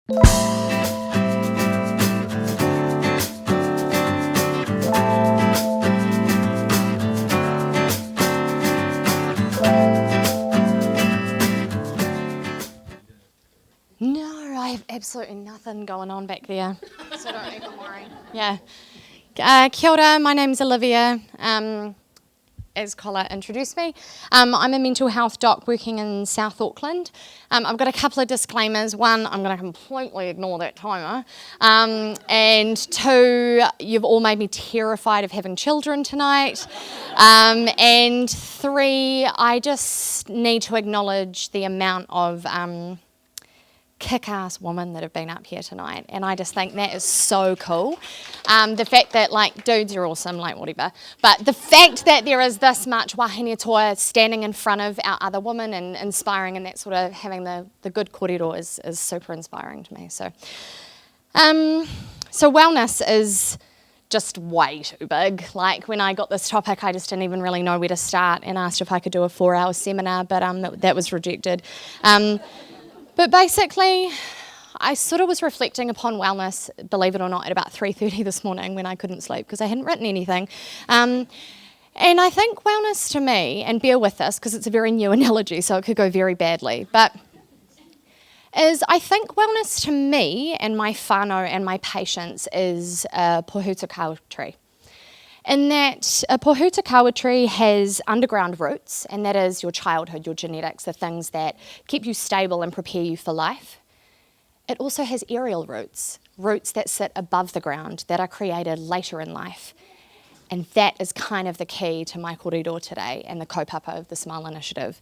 No, I have absolutely nothing going on back there, so don't even worry. Yeah. Kia ora, my name's Olivia. As Collar introduced me, I'm a mental health doc working in South Auckland. I've got a couple of disclaimers. One, I'm going to completely ignore that timer. And two, you've all made me terrified of having children tonight. And three, I just need to acknowledge the amount of kick-ass women that have been up here tonight, and I just think that is so cool. The fact that, like, dudes are awesome, like, whatever, but the fact that there is this much wahine toa standing in front of our other women and inspiring, and that sort of having the good kōrero is super inspiring to me. So wellness is just way too big. Like, when I got this topic, I just didn't even really know where to start, and asked if I could do a 4-hour seminar, but that was rejected. But basically, I sort of was reflecting upon wellness, believe it or not, at about 3:30 this morning when I couldn't sleep because I hadn't written anything. And I think wellness to me, and bear with this because it's a very new analogy, so it could go very badly, but I think wellness to me and my whānau and my patients is a pohutukawa tree. In that a pohutukawa tree has underground roots, and that is your childhood, your genetics, the things that keep you stable and prepare you for life. It also has aerial roots, roots that sit above the ground, that are created later in life. And that is kind of the key to my kōrero today and the kaupapa of the Smile Initiative.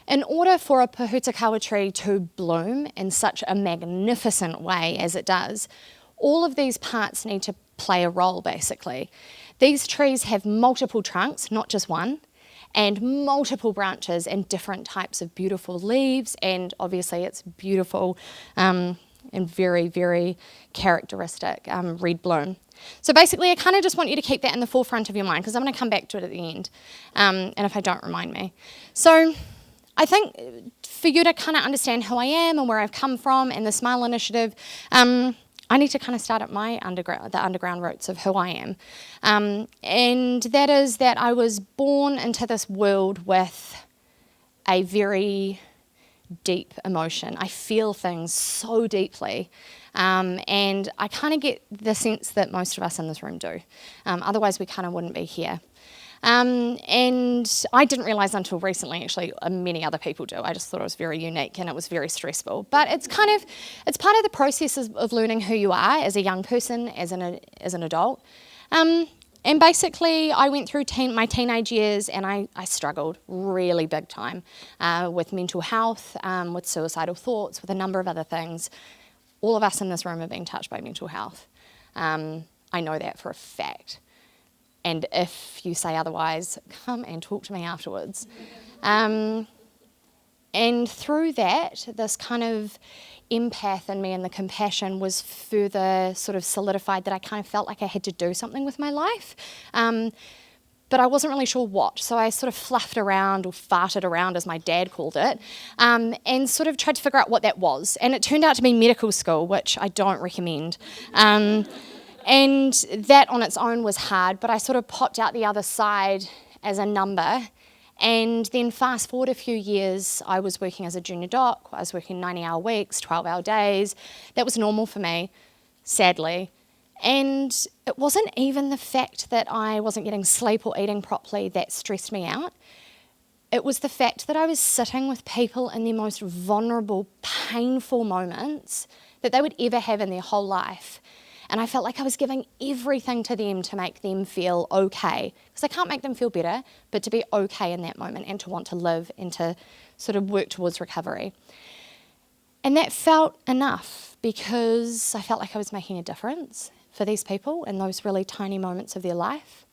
In order for a pohutukawa tree to bloom in such a magnificent way as it does, all of these parts need to play a role, basically. These trees have multiple trunks, not just one, and multiple branches and different types of beautiful leaves, and obviously it's beautiful and very, very characteristic red bloom. So basically, I kind of just want you to keep that in the forefront of your mind, because I'm going to come back to it at the end, and if I don't, remind me. So I think for you to kind of understand who I am and where I've come from and the Smile Initiative, I need to kind of start at the underground roots of who I am. And that is that I was born into this world with a very deep emotion. I feel things so deeply. And I kind of get the sense that most of us in this room do. Otherwise, we kind of wouldn't be here. And I didn't realise until recently, actually, many other people do. I just thought it was very unique and it was very stressful. But it's part of the process of learning who you are as a young person, as an adult. And basically, I went through my teenage years and I struggled really big time with mental health, with suicidal thoughts, with a number of other things. All of us in this room have been touched by mental health. I know that for a fact. And if you say otherwise, come and talk to me afterwards. And through that, this kind of empath in me and the compassion was further sort of solidified, that I kind of felt like I had to do something with my life. But I wasn't really sure what. So I sort of fluffed around, or farted around as my dad called it, and sort of tried to figure out what that was. And it turned out to be medical school, which I don't recommend. And that on its own was hard, but I sort of popped out the other side as a number. And then fast forward a few years, I was working as a junior doc. I was working 90-hour weeks, 12-hour days. That was normal for me, sadly. And it wasn't even the fact that I wasn't getting sleep or eating properly that stressed me out. It was the fact that I was sitting with people in their most vulnerable, painful moments that they would ever have in their whole life. And I felt like I was giving everything to them to make them feel okay. Because I can't make them feel better, but to be okay in that moment and to want to live and to sort of work towards recovery. And that felt enough, because I felt like I was making a difference for these people in those really tiny moments of their life.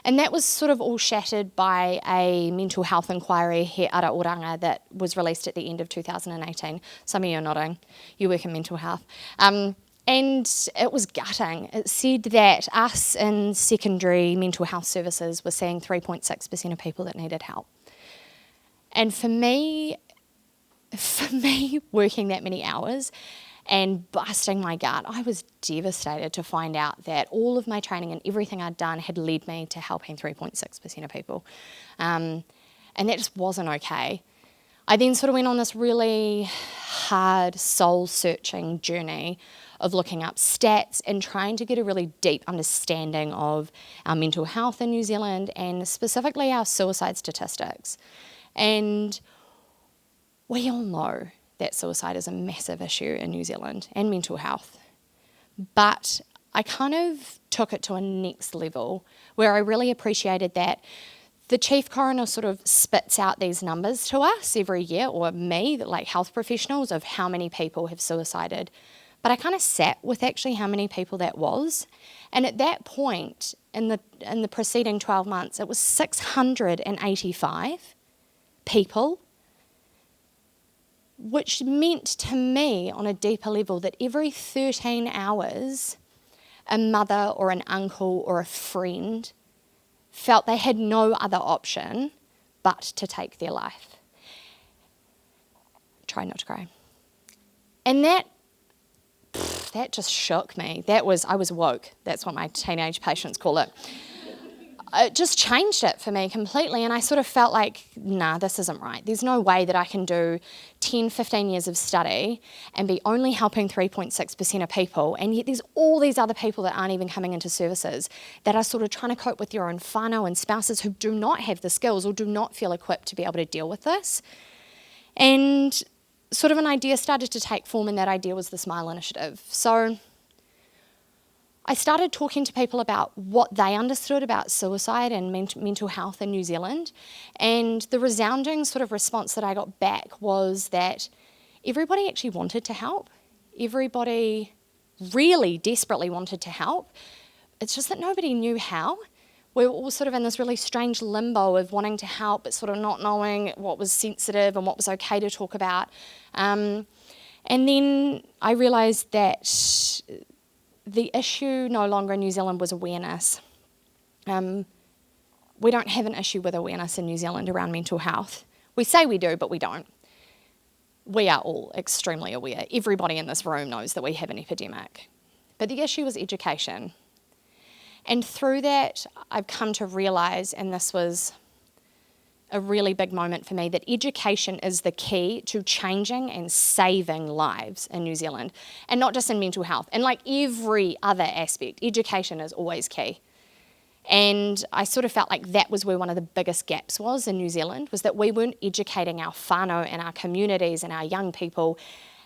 And that was sort of all shattered by a mental health inquiry, He Ara Oranga, that was released at the end of 2018. Some of you are nodding. You work in mental health. And it was gutting. It said that us in secondary mental health services were seeing 3.6% of people that needed help. And for me, working that many hours and busting my gut. I was devastated to find out that all of my training and everything I'd done had led me to helping 3.6% of people. And that just wasn't okay. I then sort of went on this really hard soul-searching journey of looking up stats and trying to get a really deep understanding of our mental health in New Zealand and specifically our suicide statistics. And we all know that suicide is a massive issue in New Zealand and mental health. But I kind of took it to a next level where I really appreciated that the chief coroner sort of spits out these numbers to us every year, or me, like health professionals, of how many people have suicided. But I kind of sat with actually how many people that was. And at that point, in the preceding 12 months, it was 685 people, which meant to me on a deeper level that every 13 hours, a mother or an uncle or a friend felt they had no other option but to take their life. Try not to cry. And that just shook me. I was woke. That's what my teenage patients call it. It just changed it for me completely, and I sort of felt like, nah, this isn't right. There's no way that I can do 10, 15 years of study and be only helping 3.6% of people, and yet there's all these other people that aren't even coming into services that are sort of trying to cope with their own whānau and spouses who do not have the skills or do not feel equipped to be able to deal with this. And sort of an idea started to take form, and that idea was the Smile Initiative. So I started talking to people about what they understood about suicide and mental health in New Zealand, and the resounding sort of response that I got back was that everybody actually wanted to help. Everybody really desperately wanted to help. It's just that nobody knew how. We were all sort of in this really strange limbo of wanting to help but sort of not knowing what was sensitive and what was okay to talk about. And then I realised that the issue no longer in New Zealand was awareness. We don't have an issue with awareness in New Zealand around mental health. We say we do, but we don't. We are all extremely aware. Everybody in this room knows that we have an epidemic. But the issue was education. And through that, I've come to realise, and this was a really big moment for me, that education is the key to changing and saving lives in New Zealand, and not just in mental health. And like every other aspect, education is always key. And I sort of felt like that was where one of the biggest gaps was in New Zealand, was that we weren't educating our whānau and our communities and our young people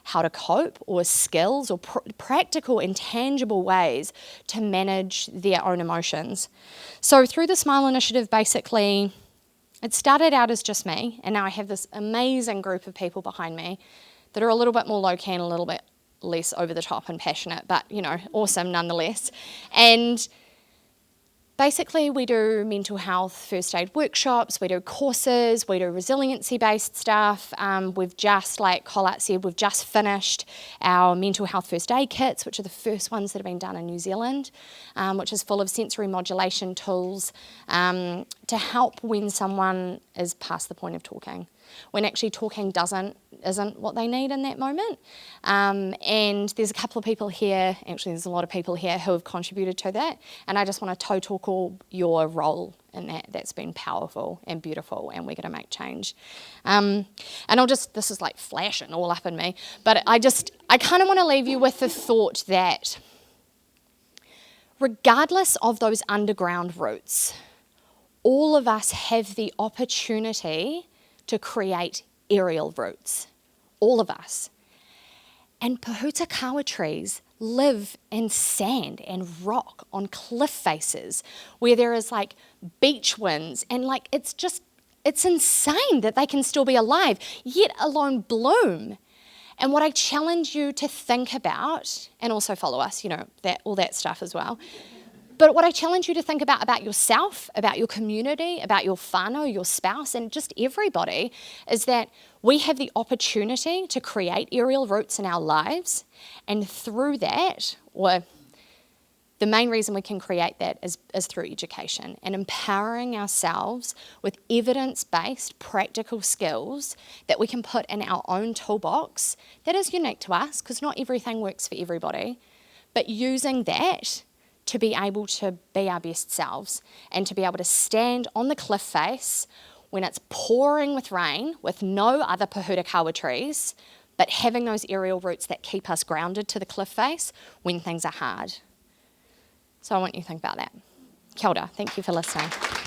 how to cope, or skills, or practical and tangible ways to manage their own emotions. So through the Smile Initiative, basically, it started out as just me, and now I have this amazing group of people behind me that are a little bit more low-key and a little bit less over-the-top and passionate, but, you know, awesome nonetheless. And basically, we do mental health first aid workshops, we do courses, we do resiliency-based stuff. We've just, like Colette said, we've just finished our mental health first aid kits, which are the first ones that have been done in New Zealand, which is full of sensory modulation tools to help when someone is past the point of talking, when actually talking isn't what they need in that moment. And there's a couple of people here, actually there's a lot of people here who have contributed to that, and I just want to toe talk all your role in that. That's been powerful and beautiful, and we're going to make change. And this is like flashing all up in me, but I kind of want to leave you with the thought that regardless of those underground roots, all of us have the opportunity to create aerial roots, all of us. And Pahutakawa trees live in sand and rock on cliff faces where there is like beach winds, and like it's insane that they can still be alive, yet alone bloom. And what I challenge you to think about, and also follow us, you know, all that stuff as well. But what I challenge you to think about yourself, about your community, about your whānau, your spouse, and just everybody, is that we have the opportunity to create aerial roots in our lives, and through that, or the main reason we can create that is through education and empowering ourselves with evidence-based practical skills that we can put in our own toolbox that is unique to us, because not everything works for everybody, but using that to be able to be our best selves and to be able to stand on the cliff face when it's pouring with rain with no other pahurakawa trees, but having those aerial roots that keep us grounded to the cliff face when things are hard. So I want you to think about that. Kia ora. Thank you for listening.